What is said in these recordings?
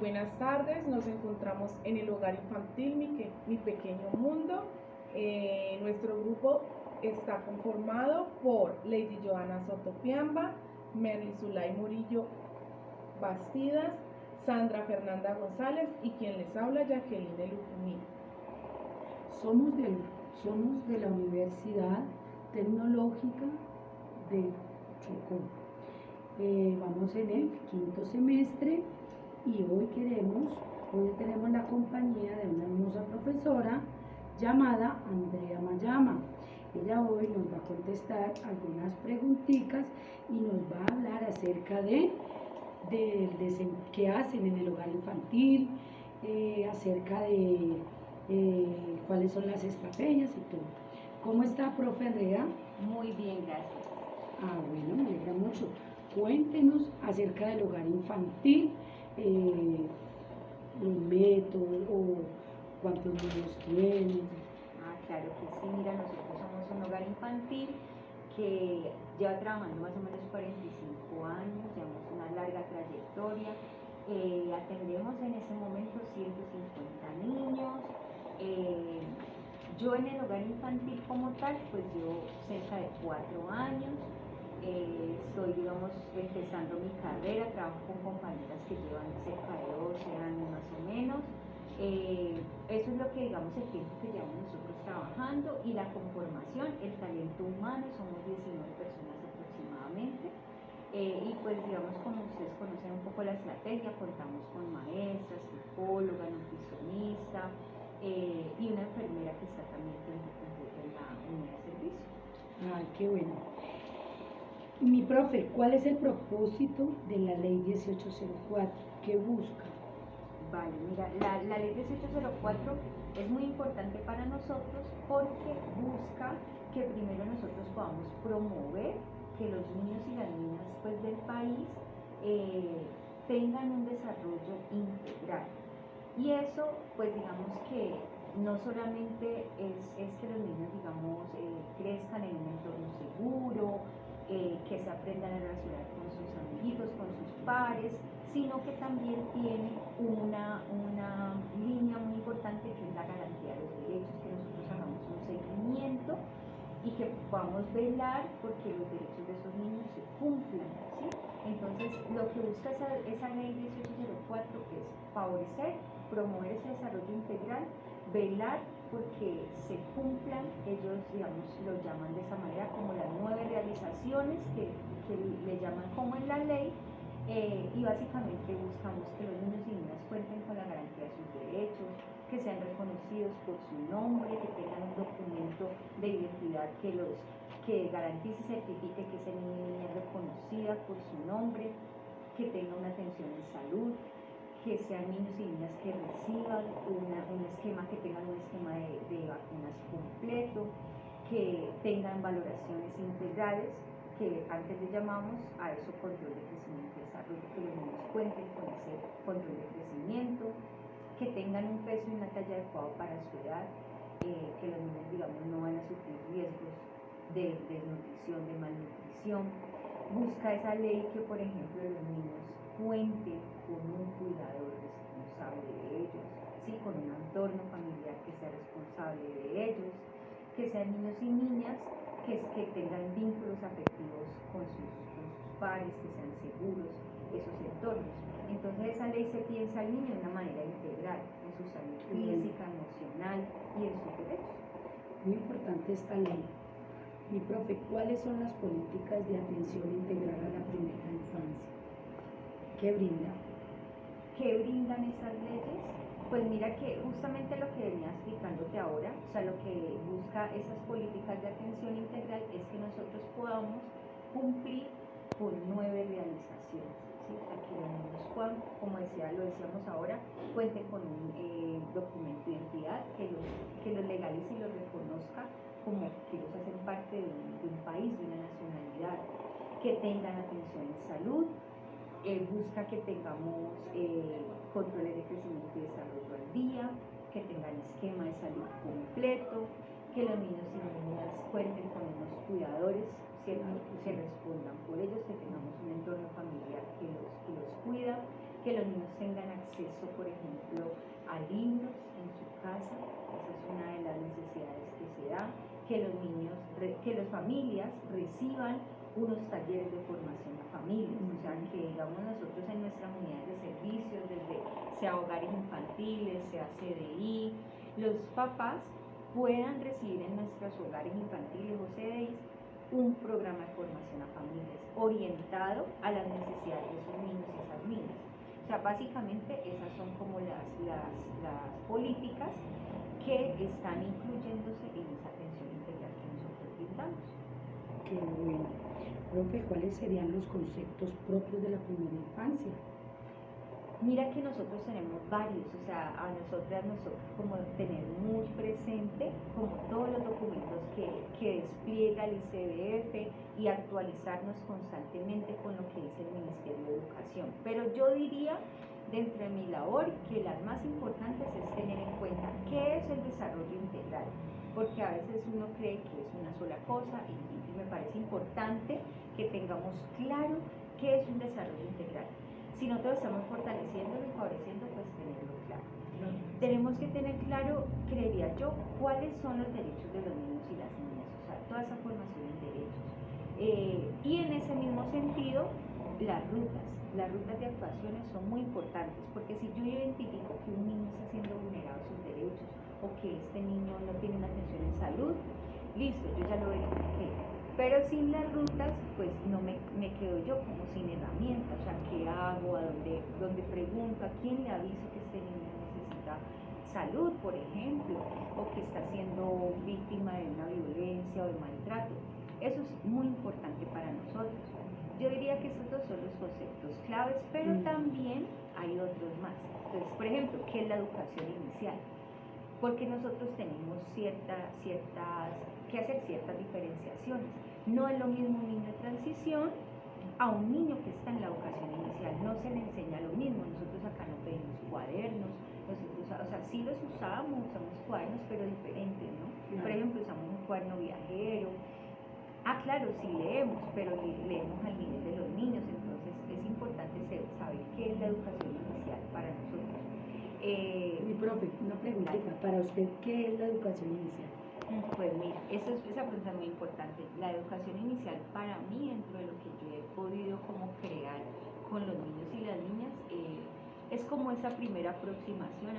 buenas tardes, nos encontramos en el hogar infantil Mi Pequeño Mundo. Nuestro grupo está conformado por Lady Joana Sotopiamba, Merly Zulay Murillo Bastidas, Sandra Fernanda González y quien les habla, Jacqueline de Lucumí. Somos de la Universidad Tecnológica de Chocó. Vamos en el quinto semestre y hoy tenemos la compañía de una hermosa profesora llamada Andrea Mayama. Ella hoy nos va a contestar algunas preguntitas y nos va a hablar acerca de qué hacen en el hogar infantil, acerca de cuáles son las estrategias y todo. ¿Cómo está, profe Andrea? Muy bien, gracias. Bueno, me alegra mucho. Cuéntenos acerca del hogar infantil, los métodos o cuántos niños tienen. Claro que sí. Mira, nosotros somos un hogar infantil que lleva trabajando más o menos 45 años, llevamos una larga trayectoria. Atendemos en ese momento 150 niños. Yo en el hogar infantil como tal, pues llevo cerca de 4 años. Estoy, empezando mi carrera, trabajo con compañeras que llevan cerca de 12 años más o menos. Eso es lo que, el tiempo que llevamos nosotros trabajando, y la conformación, el talento humano, somos 19 personas aproximadamente. Y pues como ustedes conocen un poco la estrategia, contamos con maestras, psicóloga, nutricionista y una enfermera que está también en la unidad de servicio. Ay, qué bueno. Mi profe, ¿cuál es el propósito de la ley 1804? ¿Qué busca? Vale, mira, la ley 1804 es muy importante para nosotros porque busca que primero nosotros podamos promover que los niños y las niñas del país tengan un desarrollo integral. Y eso, que no solamente es que los niños, crezcan en un entorno seguro, que se aprendan a relacionar con sus amiguitos, con sus pares, sino que también tiene una línea muy importante que es la garantía de los derechos, que nosotros hagamos un seguimiento y que podamos velar porque los derechos de esos niños se cumplan, ¿sí? Entonces, lo que busca esa ley 1804 es favorecer, promover ese desarrollo integral, velar porque se cumplan, ellos lo llaman de esa manera como las 9 realizaciones que le llaman como en la ley, y básicamente buscamos que los niños y niñas cuenten con la garantía de sus derechos, que sean reconocidos por su nombre, que tengan un documento de identidad que garantice y certifique que ese niño y niña es reconocida por su nombre, que tenga una atención en salud, que sean niños y niñas que reciban que tengan un esquema de vacunas completo, que tengan valoraciones integrales, que antes le llamamos a eso control de crecimiento y desarrollo, que los niños cuenten con ese control de crecimiento, que tengan un peso y una talla adecuado para su edad, que los niños no van a sufrir riesgos de desnutrición, de malnutrición. Busca esa ley que, por ejemplo, los niños cuenten con un cuidador responsable de ellos, ¿sí? Con un entorno familiar que sea responsable de ellos, que sean niños y niñas que tengan vínculos afectivos con sus pares, que sean seguros esos entornos. Entonces esa ley se piensa al niño de una manera integral, en su salud física, emocional y en sus derechos. Muy importante esta ley. Mi profe, ¿cuáles son las políticas de atención integral a la primera infancia? ¿Qué brinda? ¿Qué brindan esas leyes? Pues mira que justamente lo que venía explicándote ahora, lo que busca esas políticas de atención integral es que nosotros podamos cumplir con 9 realizaciones, ¿sí? Que los niños puedan, como lo decíamos ahora, cuenten con un documento de identidad que los legalice y los reconozca como que ellos hacen parte de un país, de una nacionalidad, que tengan atención en salud. Busca que tengamos controles de crecimiento y desarrollo al día, que tengan esquema de salud completo, que los niños y niñas cuenten con unos cuidadores, ¿cierto? Que respondan por ellos, que tengamos un entorno familiar que los cuida, que los niños tengan acceso, por ejemplo, a libros en su casa, esa es una de las necesidades que se da, que los niños, que las familias reciban unos talleres de formación a familias, o sea, que digamos nosotros en nuestras unidades de servicios, desde sea hogares infantiles, sea CDI, los papás puedan recibir en nuestros hogares infantiles o CDIs un programa de formación a familias orientado a las necesidades de esos niños y esas niñas. O sea, básicamente esas son como las políticas que están incluyéndose en esa atención integral que nosotros brindamos. Qué bueno. Profe, ¿cuáles serían los conceptos propios de la primera infancia? Mira que nosotros tenemos varios, o sea, a nosotros como tener muy presente como todos los documentos que despliega el ICBF y actualizarnos constantemente con lo que dice el Ministerio de Educación. Pero yo diría, dentro de mi labor, que las más importantes es tener en cuenta qué es el desarrollo integral, porque a veces uno cree que es una sola cosa y me parece importante que tengamos claro qué es un desarrollo integral. Si nosotros estamos fortaleciendo y favoreciendo, pues tenerlo claro. Tenemos que tener claro, creería yo, cuáles son los derechos de los niños y las niñas, o sea, toda esa formación en derechos. Y en ese mismo sentido, las rutas de actuaciones son muy importantes, porque si yo identifico que un niño está siendo vulnerado sus derechos o que este niño no tiene una atención en salud, listo, yo ya lo verifiqué. Pero sin las rutas, pues no me quedo yo como sin herramientas, o sea, ¿qué hago? ¿A dónde pregunto? ¿A quién le aviso que este niño necesita salud, por ejemplo? O que está siendo víctima de una violencia o de maltrato. Eso es muy importante para nosotros. Yo diría que estos dos son los conceptos claves, pero también hay otros más. Entonces, por ejemplo, ¿qué es la educación inicial? Porque nosotros tenemos que hacer ciertas diferenciaciones. No es lo mismo un niño de transición a un niño que está en la educación inicial, no se le enseña lo mismo. Nosotros acá no pedimos cuadernos, nosotros, o sea, sí los usamos cuadernos, pero diferentes, ¿no? Por ejemplo, usamos un cuaderno viajero. Claro, sí leemos, pero leemos al nivel de los niños, entonces es importante saber qué es la educación inicial para nosotros. Mi profe, una preguntita, para usted, ¿qué es la educación inicial? Pues mira, esa pregunta es muy importante. La educación inicial para mí, dentro de lo que yo he podido como crear con los niños y las niñas, es como esa primera aproximación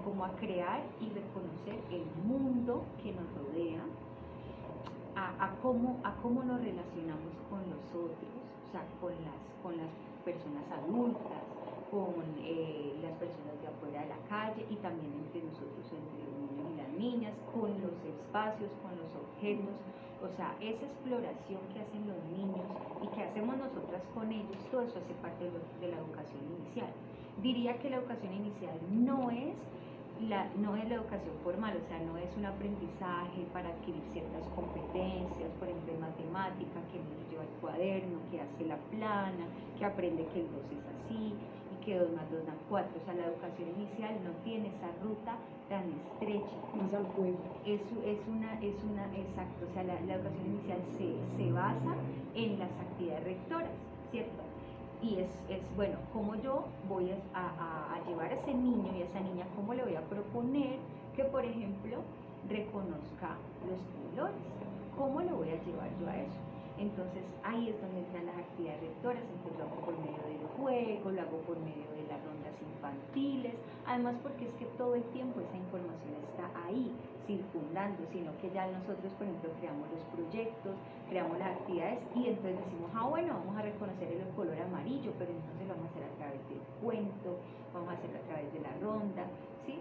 como a crear y reconocer el mundo que nos rodea, a cómo nos relacionamos con los otros, o sea, con las personas adultas, con las personas de afuera de la calle y también entre nosotros, entre los niños y las niñas, con los espacios, con los objetos. O sea, esa exploración que hacen los niños y que hacemos nosotras con ellos, todo eso hace parte de la educación inicial. Diría que la educación inicial no es la educación formal, o sea, no es un aprendizaje para adquirir ciertas competencias, por ejemplo, en matemática, que el niño lleva el cuaderno, que hace la plana, que aprende que el 2 es así, y que 2 más 2 da 4. O sea, la educación inicial no tiene esa ruta tan estrecha. Más al juego. Exacto, o sea, la educación inicial se basa en las actividades rectoras, ¿cierto? Y es bueno, cómo yo voy a llevar a ese niño y a esa niña, cómo le voy a proponer que, por ejemplo, reconozca los temblores, cómo le voy a llevar yo a eso. Entonces ahí es donde entran las actividades rectoras, entonces lo hago por medio del juego, lo hago por medio de las rondas infantiles, además porque es que todo el tiempo esa información está ahí circulando, sino que ya nosotros, por ejemplo, creamos los proyectos, creamos las actividades y entonces decimos, bueno, vamos a reconocer el color amarillo, pero entonces lo vamos a hacer a través del cuento, vamos a hacerlo a través de la ronda, ¿sí?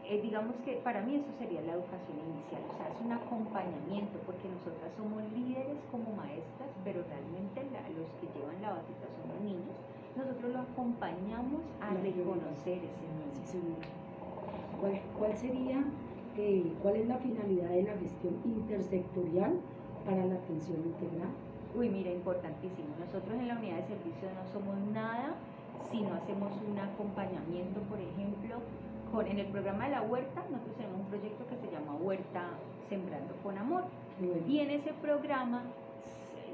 Digamos que para mí eso sería la educación inicial, o sea, es un acompañamiento, porque nosotras somos líderes como maestras, pero realmente los que llevan la batuta son los niños. Nosotros lo acompañamos a reconocer ese niño. Sí, ¿Cuál es la finalidad de la gestión intersectorial para la atención integral? Uy, mira, importantísimo. Nosotros en la unidad de servicio no somos nada si no hacemos un acompañamiento, por ejemplo, en el programa de la huerta. Nosotros tenemos un proyecto que se llama Huerta Sembrando con Amor. Bueno. Y en ese programa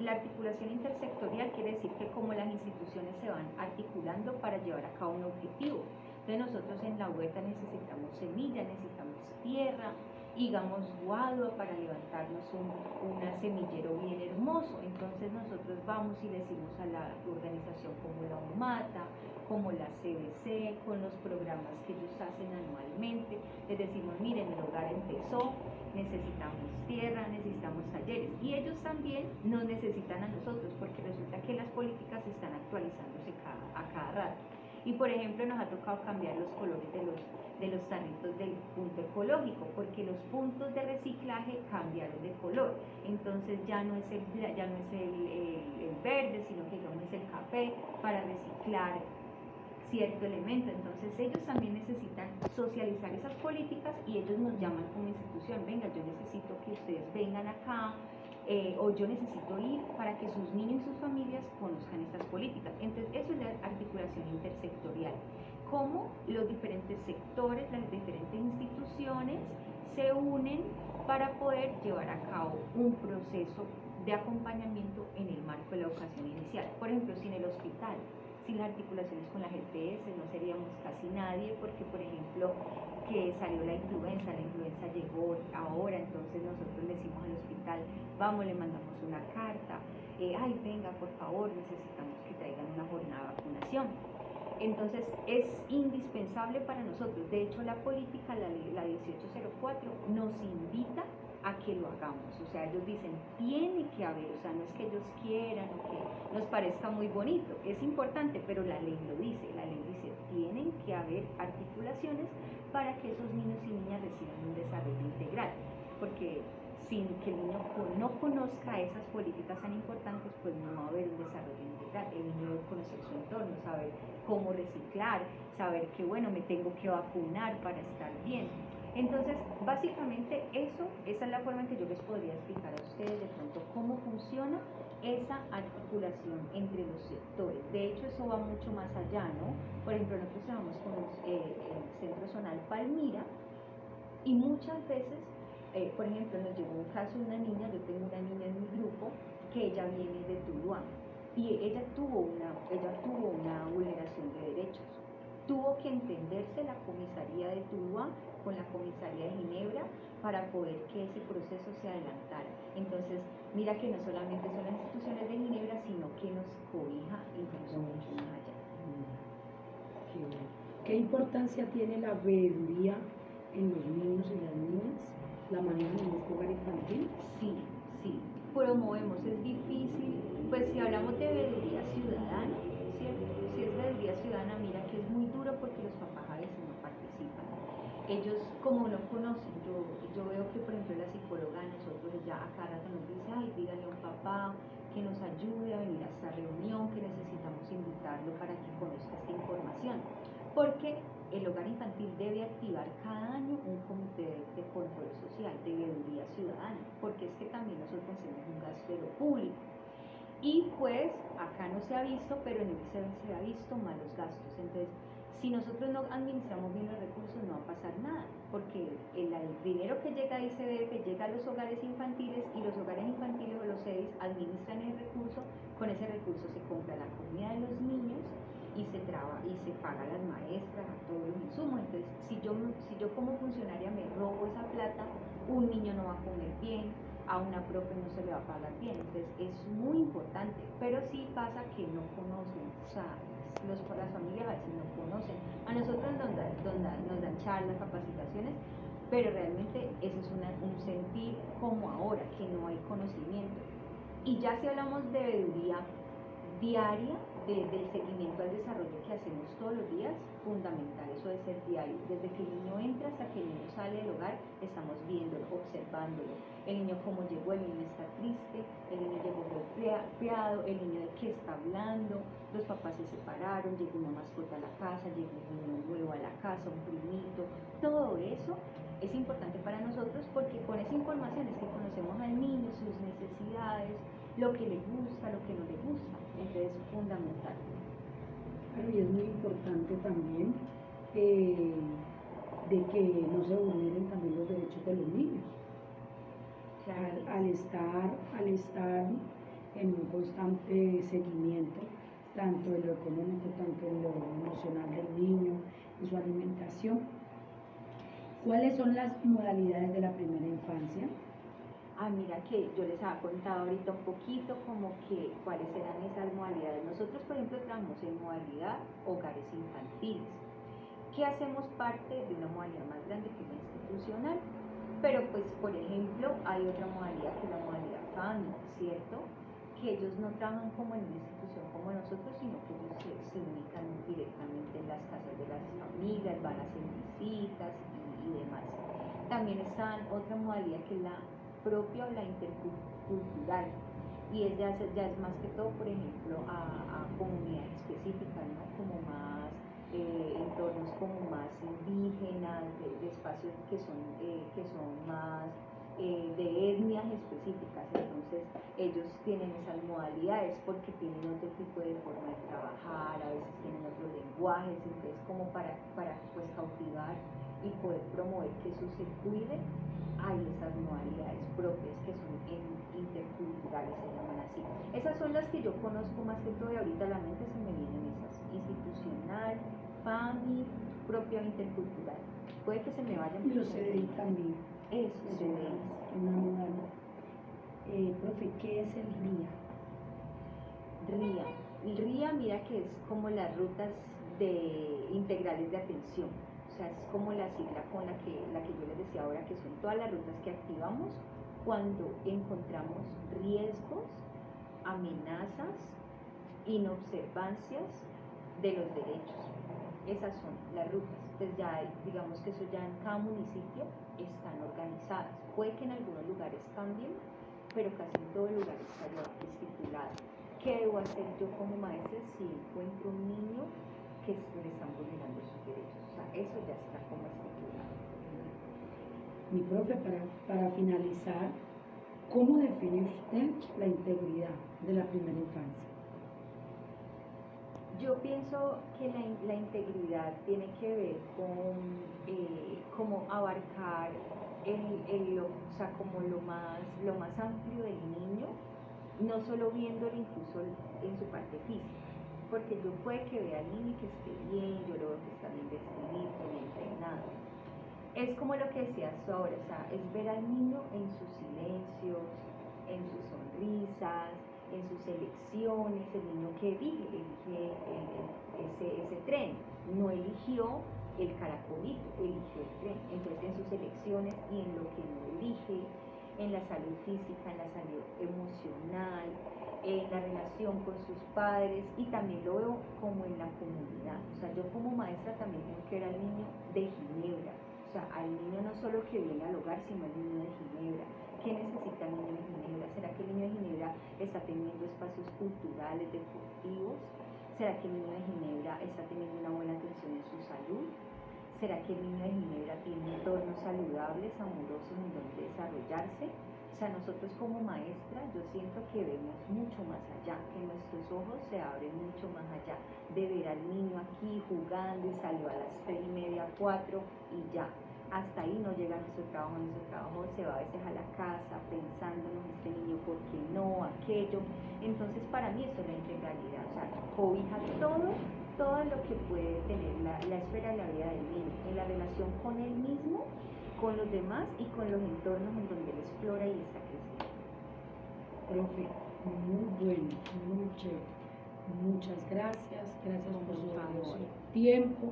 la articulación intersectorial quiere decir que como las instituciones se van articulando para llevar a cabo un objetivo. Entonces nosotros en la huerta necesitamos semillas, necesitamos tierra, digamos guadua para levantarnos un semillero bien hermoso. Entonces nosotros vamos y le decimos a la organización como la UMATA, como la CBC, con los programas que ellos hacen anualmente, les decimos, miren, el hogar empezó, necesitamos tierra, necesitamos talleres, y ellos también nos necesitan a nosotros, porque resulta que las políticas están actualizándose a cada rato. Y por ejemplo nos ha tocado cambiar los colores de los tarritos del punto ecológico, porque los puntos de reciclaje cambiaron de color. Entonces ya no es el verde, sino que digamos es el café para reciclar cierto elemento. Entonces ellos también necesitan socializar esas políticas y ellos nos llaman como institución, venga, yo necesito que ustedes vengan acá, o yo necesito ir para que sus niños y sus familias conozcan estas políticas. Entonces eso es la articulación intersectorial, cómo los diferentes sectores, las diferentes instituciones se unen para poder llevar a cabo un proceso de acompañamiento en el marco de la educación inicial. Por ejemplo, si en el hospital, sin las articulaciones con la GPS no seríamos casi nadie, porque por ejemplo que salió la influenza llegó ahora, entonces nosotros le decimos al hospital, vamos, le mandamos una carta, ay venga por favor, necesitamos que traigan una jornada de vacunación. Entonces es indispensable para nosotros, de hecho la política, la 1804 nos invita a que lo hagamos, o sea, ellos dicen, tiene que haber, o sea, no es que ellos quieran o que nos parezca muy bonito, es importante, pero la ley lo dice, tienen que haber articulaciones para que esos niños y niñas reciban un desarrollo integral, porque sin que el niño no conozca esas políticas tan importantes, pues no va a haber un desarrollo integral. El niño debe conocer su entorno, saber cómo reciclar, saber que bueno, me tengo que vacunar para estar bien. Entonces, básicamente esa es la forma en que yo les podría explicar a ustedes de pronto cómo funciona esa articulación entre los sectores. De hecho, eso va mucho más allá, ¿no? Por ejemplo, nosotros trabajamos con el Centro Zonal Palmira y muchas veces, por ejemplo, nos llegó un caso de una niña, yo tengo una niña en mi grupo que ella viene de Tuluá y ella tuvo una vulneración de derechos. Tuvo que entenderse la comisaría de Tuluá con la comisaría de Ginebra para poder que ese proceso se adelantara. Entonces, mira que no solamente son las instituciones de Ginebra, sino que nos cobija incluso mucho más allá. ¿Qué importancia tiene la veeduría en los niños y las niñas? ¿La manejan en este hogar infantil? Sí, promovemos, es difícil, pues si hablamos de veeduría ciudadana, ¿cierto? Si es veeduría ciudadana, mira que es muy duro porque los papás a veces no participan. Ellos, como no conocen, yo veo que, por ejemplo, la psicóloga a nosotros ya a cada rato nos dice, ay, dígale a un papá que nos ayude a venir a esta reunión, que necesitamos invitarlo para que conozca esta información. Porque el hogar infantil debe activar cada año un comité de control social, de veeduría ciudadana, porque es que también nosotros tenemos un gasto de lo público. Y pues acá no se ha visto, pero en el ICB se ha visto malos gastos. Entonces, si nosotros no administramos bien los recursos, no va a pasar nada, porque el dinero que llega a ICB llega a los hogares infantiles y los hogares infantiles o los CEDIS administran el recurso, con ese recurso se compra la comida de los niños y se paga a las maestras, a todos los insumos. Entonces, si yo como funcionaria me robo esa plata, un niño no va a comer bien, a una profe no se le va a pagar bien. Entonces es muy importante, pero sí pasa que no conocen, o sea, las familias a veces no conocen. A nosotros nos dan charlas, capacitaciones, pero realmente eso es un sentir como ahora, que no hay conocimiento. Y ya si hablamos de veeduría diaria, del seguimiento al desarrollo que hacemos todos los días, fundamental, eso debe ser diario. Desde que el niño entra hasta que el niño sale del hogar, estamos viéndolo, observándolo. El niño cómo llegó, el niño está triste, el niño llegó golpeado, el niño de qué está hablando, los papás se separaron, llegó una mascota a la casa, llegó un niño nuevo a la casa, un primito. Todo eso es importante para nosotros porque con esa información es que conocemos al niño, sus necesidades, lo que le gusta, lo que no le gusta. Entonces es fundamental. Claro, y es muy importante también de que no se vulneren también los derechos de los niños. Claro. Al estar en un constante seguimiento, tanto en lo económico, tanto en lo emocional del niño, en su alimentación. ¿Cuáles son las modalidades de la primera infancia? Mira que yo les había contado ahorita un poquito como que cuáles eran esas modalidades. Nosotros, por ejemplo, trabajamos en modalidad hogares infantiles, que hacemos parte de una modalidad más grande que es la institucional. Pero pues, por ejemplo, hay otra modalidad que es la modalidad FAMI, ¿cierto? Que ellos no trabajan como en una institución como nosotros, sino que ellos se ubican directamente en las casas de las familias, van a hacer visitas y demás. También está otra modalidad que es la propia o la intercultural, y es ya es más que todo, por ejemplo, a comunidades específicas, ¿no? Como más entornos como más indígenas, de espacios que son más de etnias específicas. Entonces ellos tienen esas modalidades porque tienen otro tipo de forma de trabajar, a veces tienen otros lenguajes, entonces como para pues cautivar y poder promover que eso se cuide, hay esas modalidades propias que son interculturales, se llaman así. Esas son las que yo conozco más que todo, y ahorita a la mente se me vienen esas: institucional, FAMI, propia o intercultural. Puede que se me vayan. Y los CDI también. Eso, CDI. Una modalidad. Profe, ¿qué es el RIA? RIA. El RIA, mira que es como las rutas integrales de atención. O sea, es como la sigla con la que yo les decía ahora, que son todas las rutas que activamos cuando encontramos riesgos, amenazas, inobservancias de los derechos. Esas son las rutas. Entonces ya digamos que eso ya en cada municipio están organizadas. Puede que en algunos lugares cambien, pero casi en todo lugar está ya estipulado. ¿Qué debo hacer yo como maestra si encuentro un niño que le están vulnerando sus derechos? O sea, eso ya está como estipulado. Mi profe, para finalizar, ¿cómo define usted la integridad de la primera infancia? Yo pienso que la integridad tiene que ver con cómo abarcar o sea, como lo más amplio del niño, no solo viéndolo incluso en su parte física, porque yo puede que vea al niño que esté bien, yo lo veo que está bien vestidito, bien entrenado. Es como lo que decías tú ahora, o sea, es ver al niño en sus silencios, en sus sonrisas, en sus elecciones. El niño que elige ese tren, no eligió el caracolito, eligió el tren. Entonces en sus elecciones y en lo que no elige, en la salud física, en la salud emocional, en la relación con sus padres, y también lo veo como en la comunidad. O sea, yo como maestra también tengo que ver al niño de Ginebra, o sea, al niño no solo que viene al hogar, sino al niño de Ginebra. ¿Qué necesita el niño de Ginebra? ¿Será que el niño de Ginebra está teniendo espacios culturales, deportivos? ¿Será que el niño de Ginebra está teniendo una buena atención en su salud? ¿Será que el niño de Ginebra tiene entornos saludables, amorosos en donde desarrollarse? O sea, nosotros como maestras, yo siento que vemos mucho más allá, que nuestros ojos se abren mucho más allá de ver al niño aquí jugando y salió a las 3:30, 4 y ya. Hasta ahí no llega nuestro trabajo se va a veces a la casa pensándonos este niño, ¿por qué no? Aquello. Entonces para mí eso es la integralidad, o sea, cobija todo lo que puede tener la esfera de la vida del niño, en la relación con él mismo, con los demás y con los entornos en donde él explora y está creciendo. Profe, muy bueno, muy chévere. Muchas gracias, gracias por su valioso tiempo.